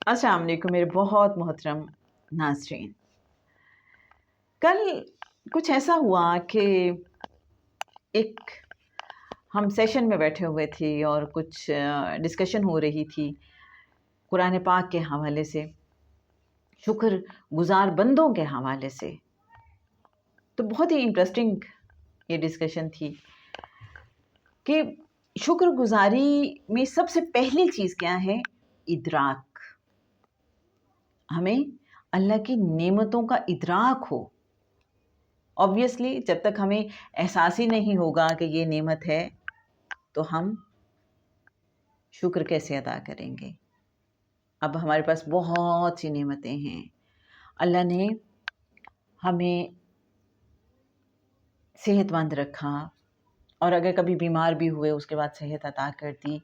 अस्सलाम वालेकुम मेरे बहुत मोहतरम नाज़रीन। कल कुछ ऐसा हुआ कि एक हम सेशन में बैठे हुए थे और कुछ डिस्कशन हो रही थी कुरान पाक के हवाले से, शुक्र गुज़ार बंदों के हवाले से। तो बहुत ही इंटरेस्टिंग ये डिस्कशन थी कि शुक्रगुज़ारी में सबसे पहली चीज़ क्या है? इदराक। हमें अल्लाह की नेमतों का इदराक हो। ऑब्वियसली जब तक हमें एहसास ही नहीं होगा कि ये नेमत है तो हम शुक्र कैसे अदा करेंगे। अब हमारे पास बहुत सी नेमतें हैं। अल्लाह ने हमें सेहतमंद रखा और अगर कभी बीमार भी हुए उसके बाद सेहत अता कर दी।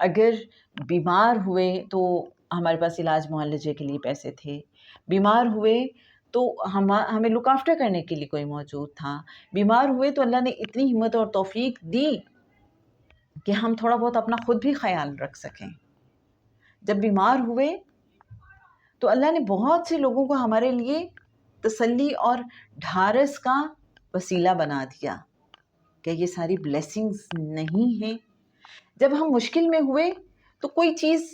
अगर बीमार हुए तो हमारे पास इलाज मुआलजे के लिए पैसे थे। बीमार हुए तो हमें लुक आफ्टर करने के लिए कोई मौजूद था। बीमार हुए तो अल्लाह ने इतनी हिम्मत और तौफीक दी कि हम थोड़ा बहुत अपना खुद भी ख्याल रख सकें। जब बीमार हुए तो अल्लाह ने बहुत से लोगों को हमारे लिए तसल्ली और ढारस का वसीला बना दिया। क्या ये सारी ब्लेसिंग्स नहीं हैं? जब हम मुश्किल में हुए तो कोई चीज़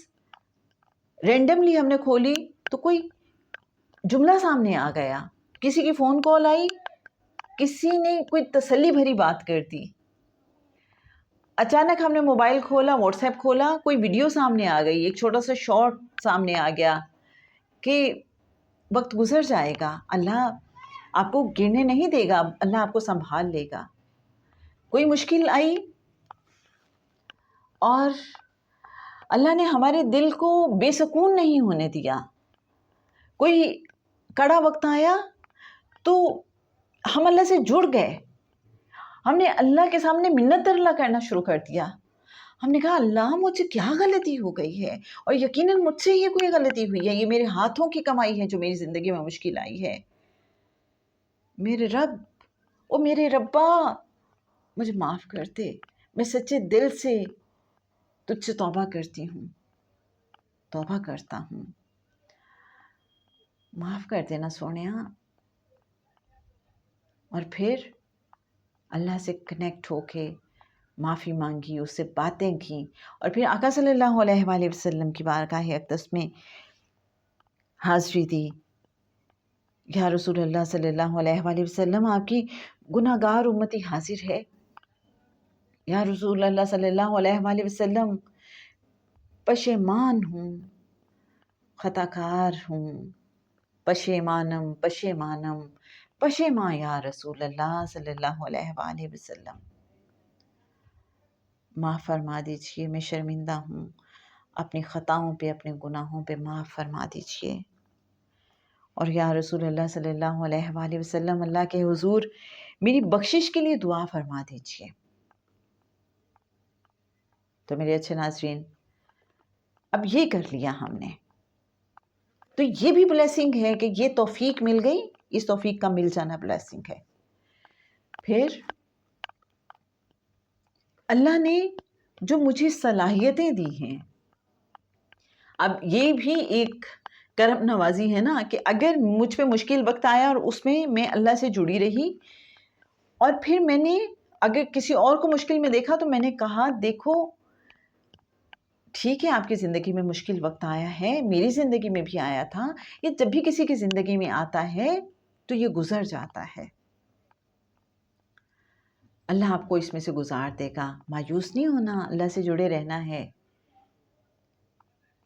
रेंडमली हमने खोली तो कोई जुमला सामने आ गया, किसी की फ़ोन कॉल आई, किसी ने कोई तसल्ली भरी बात कर दी। अचानक हमने मोबाइल खोला, व्हाट्सएप खोला, कोई वीडियो सामने आ गई, एक छोटा सा शॉर्ट सामने आ गया कि वक्त गुजर जाएगा, अल्लाह आपको गिरने नहीं देगा, अल्लाह आपको संभाल लेगा। कोई मुश्किल आई और अल्लाह ने हमारे दिल को बेसुकून नहीं होने दिया। कोई कड़ा वक्त आया तो हम अल्लाह से जुड़ गए। हमने अल्लाह के सामने मिन्नत तरला करना शुरू कर दिया। हमने कहा अल्लाह मुझसे क्या गलती हो गई है और यकीनन मुझसे ही कोई गलती हुई है, ये मेरे हाथों की कमाई है जो मेरी ज़िंदगी में मुश्किल आई है। मेरे रब, ओ मेरे रब्बा, मुझे माफ़ कर दे, मैं सच्चे दिल से तुझसे तौबा करती हूँ, तौबा करता हूँ, माफ़ कर देना सोनिया। और फिर अल्लाह से कनेक्ट होके माफ़ी मांगी, उससे बातें की और फिर आका सल्लल्लाहु अलैहि वसल्लम की बारगाह अक़दस में हाज़री दी। या रसूल अल्लाह सल्लल्लाहु अलैहि वसल्लम, आपकी गुनाहगार उम्मती हाजिर है। या रसूल अल्लाह सल्लल्लाहु अलैहि वसल्लम, पशेमान हूँ, खताकार हूँ, पशेमानम पशेमानम पशेमा या रसूल अल्लाह सल्लल्लाहु अलैहि वसल्लम, माफ़ फरमा दीजिए, मैं शर्मिंदा हूँ, अपनी ख़ताओं पे, अपने गुनाहों पे माफ़ फरमा दीजिए। और या रसूल अल्लाह सल्लल्लाहु अलैहि वसल्लम, अल्लाह के हुजूर मेरी बख्शिश के लिए दुआ फरमा दीजिए। तो मेरे अच्छे नाज़रीन, अब ये कर लिया हमने तो ये भी ब्लेसिंग है कि ये तौफीक मिल गई, इस तौफीक का मिल जाना ब्लेसिंग है। फिर अल्लाह ने जो मुझे सलाहियतें दी हैं, अब ये भी एक करम नवाजी है ना कि अगर मुझ पे मुश्किल वक्त आया और उसमें मैं अल्लाह से जुड़ी रही और फिर मैंने अगर किसी और को मुश्किल में देखा तो मैंने कहा देखो ठीक है, आपकी ज़िंदगी में मुश्किल वक्त आया है, मेरी ज़िंदगी में भी आया था। ये जब भी किसी की ज़िंदगी में आता है तो ये गुजर जाता है। अल्लाह आपको इसमें से गुजार देगा। मायूस नहीं होना, अल्लाह से जुड़े रहना है।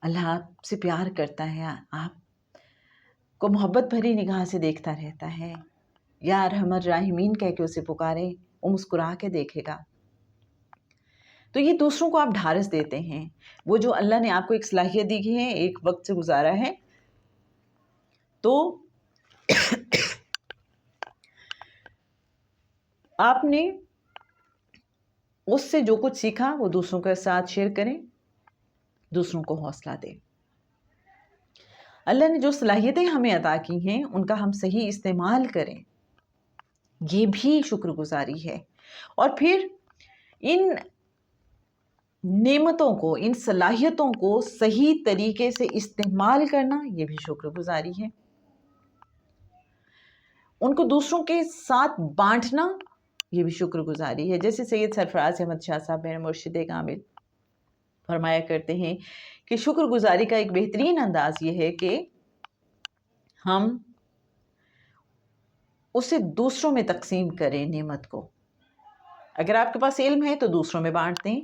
अल्लाह आपसे प्यार करता है, आपको मोहब्बत भरी निगाह से देखता रहता है। या अरहमर राहिमीन कह के उसे पुकारे, वो मुस्कुरा के देखेगा। तो ये दूसरों को आप ढारस देते हैं। वो जो अल्लाह ने आपको एक सलाहियत दी है, एक वक्त से गुजारा है, तो आपने उससे जो कुछ सीखा वो दूसरों के साथ शेयर करें, दूसरों को हौसला दें। अल्लाह ने जो सलाहियतें हमें अता की हैं उनका हम सही इस्तेमाल करें, ये भी शुक्रगुजारी है। और फिर इन नेमतों को, इन सलाहियतों को सही तरीके से इस्तेमाल करना, ये भी शुक्रगुजारी है। उनको दूसरों के साथ बांटना, ये भी शुक्रगुजारी है। जैसे सैयद सरफराज अहमद शाह साहब मेरे मुर्शिद कामिल फरमाया करते हैं कि शुक्रगुजारी का एक बेहतरीन अंदाज ये है कि हम उसे दूसरों में तकसीम करें नेमत को। अगर आपके पास इल्म है तो दूसरों में बांट दें,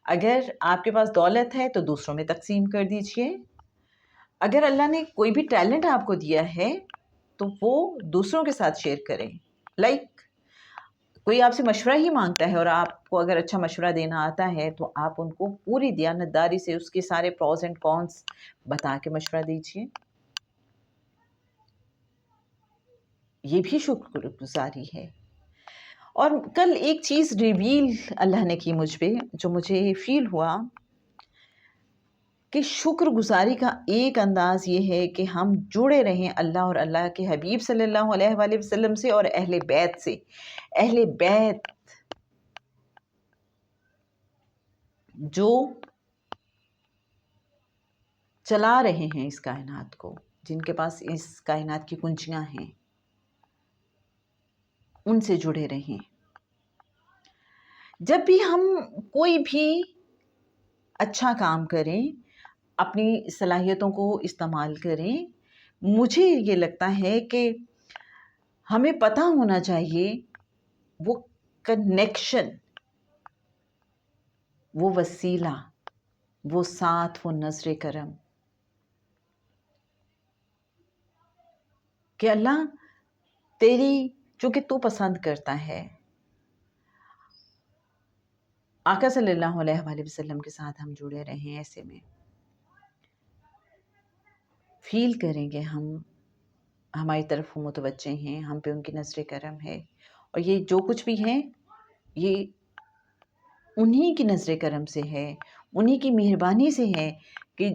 अगर आपके पास दौलत है तो दूसरों में तकसीम कर दीजिए, अगर अल्लाह ने कोई भी टैलेंट आपको दिया है तो वो दूसरों के साथ शेयर करें। लाइक कोई आपसे मशवरा ही मांगता है और आपको अगर अच्छा मशवरा देना आता है तो आप उनको पूरी दयानतदारी से उसके सारे प्रॉज एंड कॉन्स बता के मशवरा दीजिए, ये भी शुक्रगुजारी है। और कल एक चीज़ रिवील अल्लाह ने की मुझ पे, जो मुझे फील हुआ कि शुक्रगुजारी का एक अंदाज़ ये है कि हम जुड़े रहें अल्लाह और अल्लाह के हबीब सल्लल्लाहु अलैहि वसल्लम से और अहले बैत से। अहले बैत जो चला रहे हैं इस कायनात को, जिनके पास इस कायनात की कुंजियां हैं, उनसे जुड़े रहें। जब भी हम कोई भी अच्छा काम करें, अपनी सलाहियतों को इस्तेमाल करें, मुझे ये लगता है कि हमें पता होना चाहिए वो कनेक्शन, वो वसीला, वो साथ, वो नजर करम कि अल्लाह तेरी, चूँकि तू पसंद करता है, आका सल्लल्लाहु अलैहि वसल्लम के साथ हम जुड़े रहें। ऐसे में फील करेंगे हम हमारी तरफ वो मुतवज्जे हैं, हम पे उनकी नजर करम है, और ये जो कुछ भी है ये उन्हीं की नजर करम से है, उन्हीं की मेहरबानी से है कि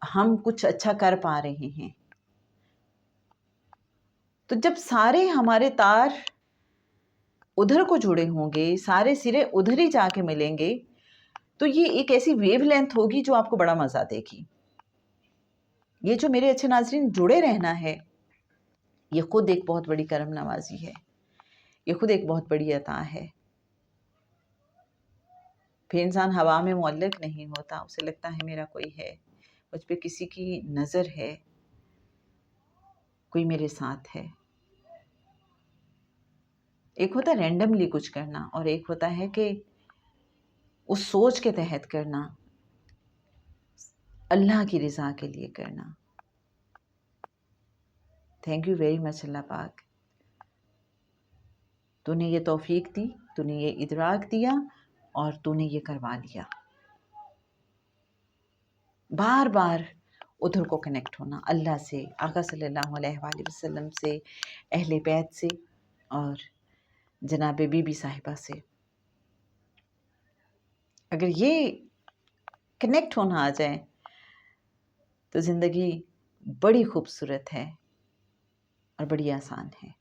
हम कुछ अच्छा कर पा रहे हैं। तो जब सारे हमारे तार उधर को जुड़े होंगे, सारे सिरे उधर ही जाके मिलेंगे, तो ये एक ऐसी वेव लेंथ होगी जो आपको बड़ा मज़ा देगी। ये जो मेरे अच्छे नाज़रीन जुड़े रहना है, ये खुद एक बहुत बड़ी करम नवाजी है, ये खुद एक बहुत बड़ी अता है। फिर इंसान हवा में मुअल्लक नहीं होता, उसे लगता है मेरा कोई है, मुझ पे किसी की नज़र है, कोई मेरे साथ है। एक होता है रैंडमली कुछ करना, और एक होता है कि उस सोच के तहत करना, अल्लाह की रज़ा के लिए करना। थैंक यू वेरी मच अल्लाह पाक, तूने ये तौफीक दी, तूने ये इदराक दिया और तूने ये करवा लिया। बार बार उधर को कनेक्ट होना, अल्लाह से, आका सल्लल्लाहु अलैहि वसल्लम से, अहले बैत से और जनाब बीबी साहिबा से। अगर ये कनेक्ट होना आ जाए तो ज़िंदगी बड़ी खूबसूरत है और बड़ी आसान है।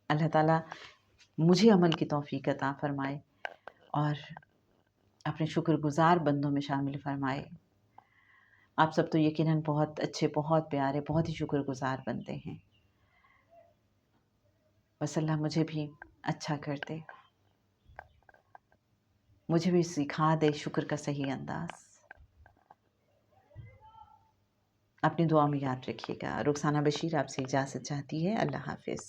अल्लाह ताला मुझे अमल की तौफीक अता फरमाए और अपने शुक्रगुजार बंदों में शामिल फरमाए। आप सब तो यकीनन बहुत अच्छे, बहुत प्यारे, बहुत ही शुक्रगुजार बनते हैं। बस अल्लाह मुझे भी अच्छा कर दे, मुझे भी सिखा दे शुक्र का सही अंदाज़। अपनी दुआ में याद रखिएगा। रुखसाना बशीर आपसे इजाज़त चाहती है। अल्लाह हाफ़िज़।